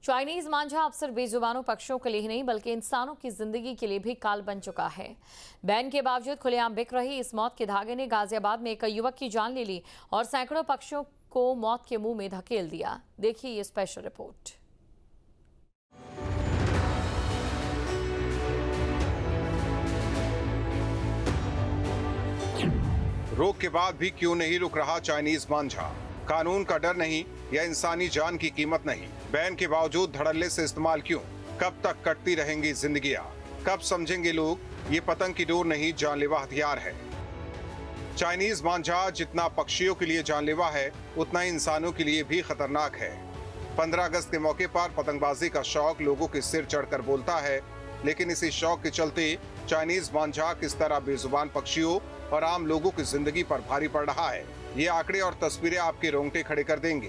Chinese मांझा अक्सर बेजुबानों पक्षियों के लिए ही नहीं बल्कि इंसानों की जिंदगी के लिए भी काल बन चुका है। बैन के बावजूद खुलेआम बिक रही इस मौत के धागे ने गाजियाबाद में एक युवक की जान ले ली और सैकड़ों पक्षियों को मौत के मुंह में धकेल दिया। देखिए ये स्पेशल रिपोर्ट। रोक के बाद भी क्यों नहीं रुक रहा चाइनीज मांझा? कानून का डर नहीं या इंसानी जान की कीमत नहीं? बैन के बावजूद धड़ल्ले से इस्तेमाल क्यों? कब तक कटती रहेंगी जिंदगियां? कब समझेंगे लोग ये पतंग की डोर नहीं जानलेवा हथियार है? चाइनीज मांझा जितना पक्षियों के लिए जानलेवा है उतना ही इंसानों के लिए भी खतरनाक है। 15 अगस्त के मौके पर पतंगबाजी का शौक लोगों के सिर चढ़कर बोलता है, लेकिन इसी शौक के चलते चाइनीज मांझा किस तरह बेजुबान पक्षियों और आम लोगों की जिंदगी पर भारी पड़ रहा है, ये आंकड़े और तस्वीरें आपके रोंगटे खड़े कर देंगे।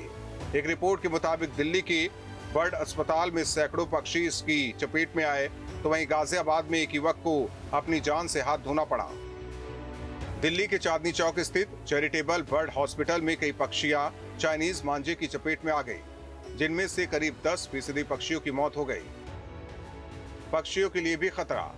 एक रिपोर्ट के मुताबिक दिल्ली के बर्ड अस्पताल में सैकड़ों पक्षी इसकी चपेट में आए, तो वहीं गाजियाबाद में एक युवक को अपनी जान से हाथ धोना पड़ा। दिल्ली के चांदनी चौक स्थित चैरिटेबल बर्ड हॉस्पिटल में कई पक्षियां चाइनीज मांझे की चपेट में आ गई, जिनमें से करीब 10% पक्षियों की मौत हो गई। पक्षियों के लिए भी खतरा,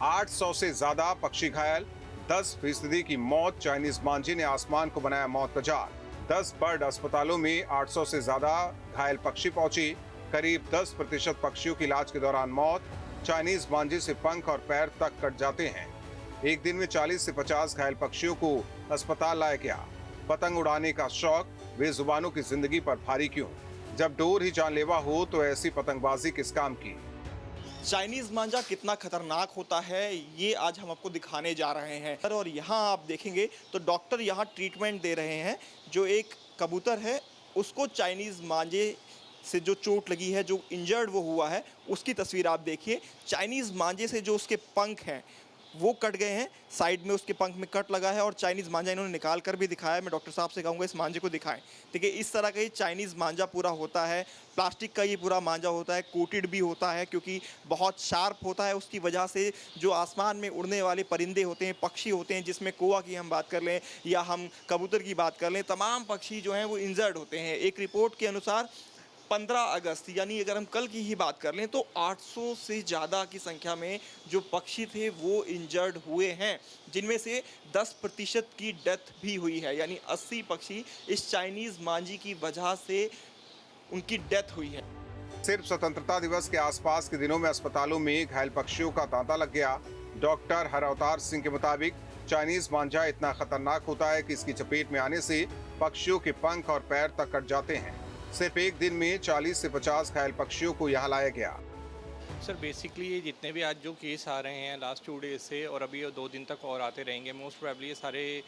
800 से ज्यादा पक्षी घायल, 10% की मौत। चाइनीज मांझे ने आसमान को बनाया मौत का जाल। 10 बर्ड अस्पतालों में 800 से ज्यादा घायल पक्षी पहुंचे। करीब 10% पक्षियों की इलाज के दौरान मौत। चाइनीज मांझे से पंख और पैर तक कट जाते हैं। एक दिन में 40 से 50 घायल पक्षियों को अस्पताल लाया गया। पतंग उड़ाने का शौक बेजुबानों की जिंदगी पर भारी क्यों? जब डोर ही जानलेवा हो तो ऐसी पतंगबाजी किस काम की? चाइनीज मांझा कितना खतरनाक होता है ये आज हम आपको दिखाने जा रहे हैं। और यहाँ आप देखेंगे तो डॉक्टर यहाँ ट्रीटमेंट दे रहे हैं। जो एक कबूतर है उसको चाइनीज मांझे से जो चोट लगी है, जो इंजर्ड वो हुआ है, उसकी तस्वीर आप देखिए। चाइनीज मांझे से जो उसके पंख हैं वो कट गए हैं, साइड में उसके पंख में कट लगा है और चाइनीज मांझा इन्होंने निकाल कर भी दिखाया। मैं डॉक्टर साहब से कहूँगा इस मांझे को दिखाएं। देखिए इस तरह का ये चाइनीज मांझा पूरा होता है। प्लास्टिक का ये पूरा मांझा होता है, कोटेड भी होता है क्योंकि बहुत शार्प होता है। उसकी वजह से जो आसमान में उड़ने वाले परिंदे होते हैं, पक्षी होते हैं, जिसमें कौवा की हम बात कर लें या हम कबूतर की बात कर लें, तमाम पक्षी जो हैं वो इंजर्ड होते हैं। एक रिपोर्ट के अनुसार 15 अगस्त यानी अगर हम कल की ही बात कर लें तो 800 से ज़्यादा की संख्या में जो पक्षी थे वो इंजर्ड हुए हैं, जिनमें से 10% की डेथ भी हुई है। यानी 80 पक्षी इस चाइनीज़ मांझी की वजह से उनकी डेथ हुई है। सिर्फ स्वतंत्रता दिवस के आसपास के दिनों में अस्पतालों में घायल पक्षियों का तांता लग गया। डॉक्टर हरअवतार सिंह के मुताबिक चाइनीज मांझा इतना खतरनाक होता है कि इसकी चपेट में आने से पक्षियों के पंख और पैर तक कट जाते हैं। सिर्फ एक दिन में 40 से 50 घायल पक्षियों को यहाँ लाया गया। सर बेसिकली ये जितने भी आज जो केस आ रहे हैं लास्ट 2 डेज से और अभी 2 दिन तक और आते रहेंगे, मोस्ट प्रोबेबली ये सारे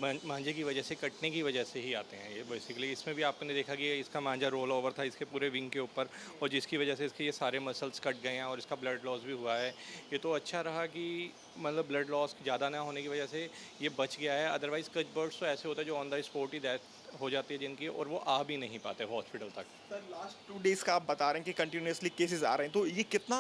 मांझे की वजह से, कटने की वजह से ही आते हैं। ये बेसिकली इसमें भी आपने देखा कि इसका मांझा रोल ओवर था इसके पूरे विंग के ऊपर और जिसकी वजह से इसके ये सारे मसल्स कट गए हैं और इसका ब्लड लॉस भी हुआ है। ये तो अच्छा रहा कि मतलब ब्लड लॉस ज़्यादा ना होने की वजह से ये बच गया है। अदरवाइज़ कुछ बर्ड्स तो ऐसे होते हैं जो on the spot he death हो जाती है जिनकी, और वो आ भी नहीं पाते हॉस्पिटल तक। सर लास्ट 2 डेज़ का आप बता रहे हैं कि कंटिन्यूसली केसेस आ रहे हैं, तो ये कितना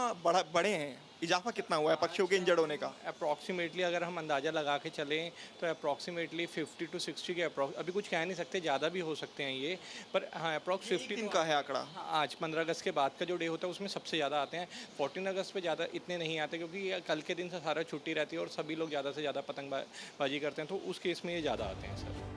बड़े हैं? इजाफा कितना हुआ है पक्षियों के इंजर्ड होने का? अप्रॉक्सीमेटली अगर हम अंदाज़ा लगा के चलें तो अप्रॉक्सीमेटली 50 to 60 के अभी कुछ कह नहीं सकते, ज़्यादा भी हो सकते हैं ये, पर हाँ अप्रॉक्स 50 दिन का है आंकड़ा। हाँ, आज 15 अगस्त के बाद का जो डे होता है उसमें सबसे ज़्यादा आते हैं। 14 अगस्त पे ज़्यादा इतने नहीं आते क्योंकि कल के दिन से सारा छुट्टी रहती है और सभी लोग ज़्यादा से ज़्यादा पतंगबाजी करते हैं, तो उस केस में ये ज़्यादा आते हैं सर।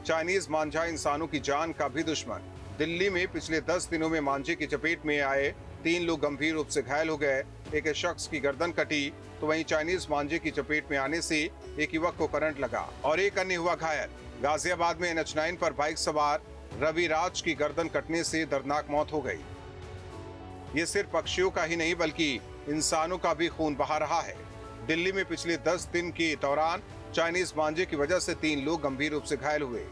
चाइनीज मांझा इंसानों की जान का भी दुश्मन। दिल्ली में पिछले 10 दिनों में मांझे की चपेट में आए 3 लोग गंभीर रूप से घायल हो गए। एक शख्स की गर्दन कटी, तो वहीं चाइनीज मांझे की चपेट में आने से एक युवक को करंट लगा और एक अन्य हुआ घायल। गाजियाबाद में NH9 पर बाइक सवार रवि राज की गर्दन कटने से दर्दनाक मौत हो गई। ये सिर्फ पक्षियों का ही नहीं बल्कि इंसानों का भी खून बहा रहा है। दिल्ली में पिछले 10 दिन के दौरान चाइनीज मांझे की वजह से 3 लोग गंभीर रूप से घायल हुए।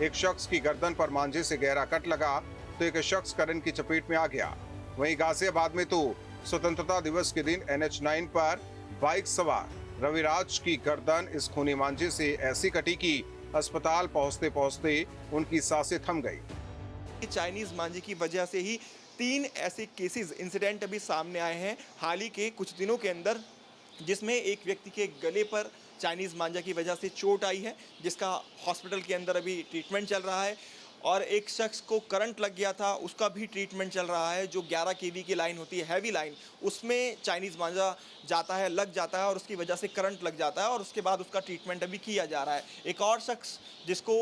एक शख्स की गर्दन पर मांझे से गहरा कट लगा तो एक शख्स करंट की चपेट में आ गया। वहीं गाजियाबाद में तो स्वतंत्रता दिवस के दिन NH9 पर बाइक सवार रविराज की गर्दन इस खूनी मांझे से ऐसी कटी कि अस्पताल पहुंचते पहुंचते उनकी सांसें थम गई। चाइनीज मांझे की वजह से ही 3 ऐसे केसेस इंसिडेंट अभी सामने आए हैं हाल ही के कुछ दिनों के अंदर, जिसमें एक व्यक्ति के गले पर चाइनीज़ मांझा की वजह से चोट आई है, जिसका हॉस्पिटल के अंदर अभी ट्रीटमेंट चल रहा है। और एक शख्स को करंट लग गया था, उसका भी ट्रीटमेंट चल रहा है। जो 11 केवी की लाइन होती है, हैवी लाइन, उसमें चाइनीज़ मांझा जाता है, लग जाता है और उसकी वजह से करंट लग जाता है और उसके बाद उसका ट्रीटमेंट अभी किया जा रहा है। एक और शख्स जिसको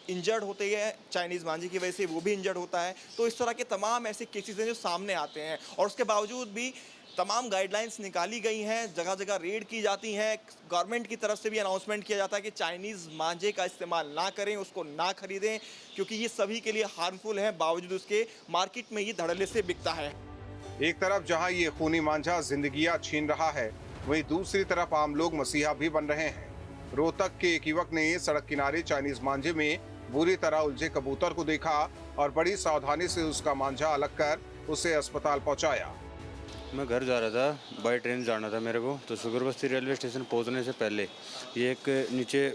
इंजर्ड होते हैं चाइनीज़ मांझे की वजह से, वो भी इंजर्ड होता है। तो इस तरह के तमाम ऐसे केसेस हैं जो सामने आते हैं और उसके बावजूद भी तमाम गाइडलाइंस निकाली गई हैं, जगह जगह रेड की जाती हैं। गवर्नमेंट की तरफ से भी अनाउंसमेंट किया जाता है कि चाइनीज़ मांझे का इस्तेमाल ना करें, उसको ना खरीदें, क्योंकि ये सभी के लिए हार्मफुल है। बावजूद उसके मार्केट में ये धड़ल्ले से बिकता है। एक तरफ जहां ये खूनी मांझा जिंदगियां छीन रहा है, वहीं दूसरी तरफ आम लोग मसीहा भी बन रहे हैं। रोहतक के एक युवक ने सड़क किनारे चाइनीज मांझे में बुरी तरह उलझे कबूतर को देखा और बड़ी सावधानी से उसका मांझा अलग कर उसे अस्पताल पहुंचाया। मैं घर जा रहा था, बाई ट्रेन जाना था मेरे को, तो सुगरबस्ती रेलवे स्टेशन पहुंचने से पहले ये एक नीचे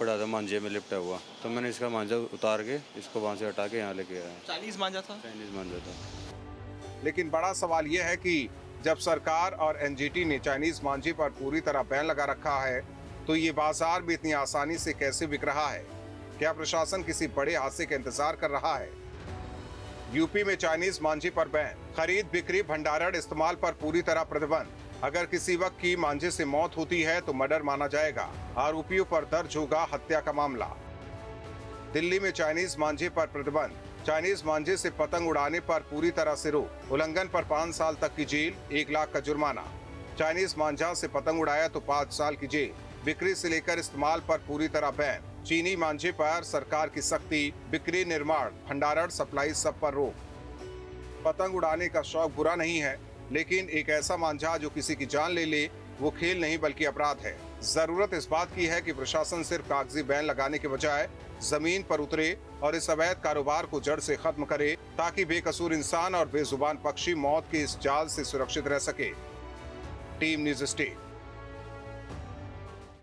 पड़ा था मांझे में लिपटा हुआ, तो मैंने इसका मांझा उतार के इसको वहाँ से हटा के यहाँ लेके आया। चाइनीज़ मांझा था? चाइनीज़ मांझा था। लेकिन बड़ा सवाल यह है कि जब सरकार और एनजीटी ने चाइनीज मांझे पर पूरी तरह बैन लगा रखा है, तो ये बाजार में इतनी आसानी से कैसे बिक रहा है? क्या प्रशासन किसी बड़े हादसे का इंतजार कर रहा है? यूपी में चाइनीज मांझे पर बैन, खरीद बिक्री भंडारण इस्तेमाल पर पूरी तरह प्रतिबंध। अगर किसी वक्त की मांझे से मौत होती है तो मर्डर माना जाएगा। आरोपियों पर दर्ज होगा हत्या का मामला। दिल्ली में चाइनीज मांझे पर प्रतिबंध, चाइनीज मांझे से पतंग उड़ाने पर पूरी तरह से रोक, उल्लंघन पर 5 साल तक की जेल, 1 लाख का जुर्माना। चाइनीज मांझा से पतंग उड़ाया तो 5 साल की जेल। बिक्री से लेकर इस्तेमाल पर पूरी तरह बैन। चीनी मांझे पर सरकार की सख्ती, बिक्री, निर्माण, भंडारण, सप्लाई सब पर रोक। पतंग उड़ाने का शौक बुरा नहीं है, लेकिन एक ऐसा मांझा जो किसी की जान ले ले, वो खेल नहीं बल्कि अपराध है। जरूरत इस बात की है कि प्रशासन सिर्फ कागजी बैन लगाने के बजाय जमीन पर उतरे और इस अवैध कारोबार को जड़ से खत्म करे, ताकि बेकसूर इंसान और बेजुबान पक्षी मौत के इस जाल से सुरक्षित रह सके। Team news state.